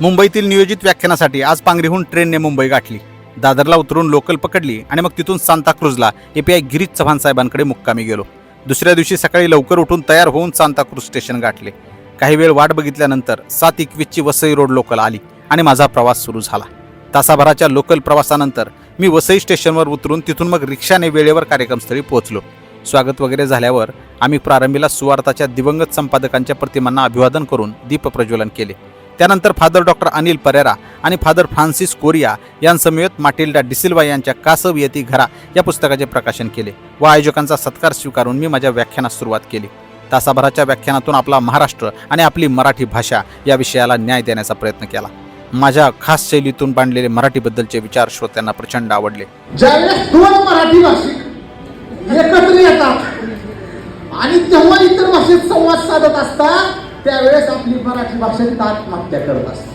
मुंबईतील नियोजित व्याख्यानासाठी आज पांगरीहून ट्रेनने मुंबई गाठली. दादरला उतरून लोकल पकडली आणि मग तिथून सांताक्रूजला API गिरीश चव्हाण साहेबांकडे मुक्कामी गेलो. दुसऱ्या दिवशी सकाळी लवकर उठून तयार होऊन सांताक्रूज स्टेशन गाठले. काही वेळ वाट बघितल्यानंतर 7:21ची वसई रोड लोकल आली आणि माझा प्रवास सुरू झाला. तासाभराच्या लोकल प्रवासानंतर मी वसई स्टेशनवर उतरून तिथून मग रिक्षाने वेळेवर कार्यक्रमस्थळी पोहोचलो. स्वागत वगैरे झाल्यावर आम्ही प्रारंभीला सुवार्ताच्या दिवंगत संपादकांच्या प्रतिमांना अभिवादन करून दीप प्रज्वलन केले. त्यानंतर फादर डॉक्टर अनिल परेरा आणि फादर फ्रान्सिस कोरिया यांसमवेत माटिल्डा डिसिल्वा यांच्या कासव येती घरा या पुस्तकाचे प्रकाशन केले व आयोजकांचा सत्कार स्वीकारून मी माझ्या व्याख्यानास सुरुवात केली. तासाभराच्या व्याख्यानातून आपला महाराष्ट्र आणि आपली मराठी भाषा या विषयाला न्याय देण्याचा प्रयत्न केला. माझ्या खास शैलीतून बांधलेले मराठीबद्दलचे विचार श्रोत्यांना प्रचंड आवडले. ज्यावेळेस दोन मराठी भाषिक एकत्र येतात आणि तेव्हा इतर भाषेत संवाद साधत असतात त्यावेळेस आपली मराठी भाषा आत्महत्या करत असते.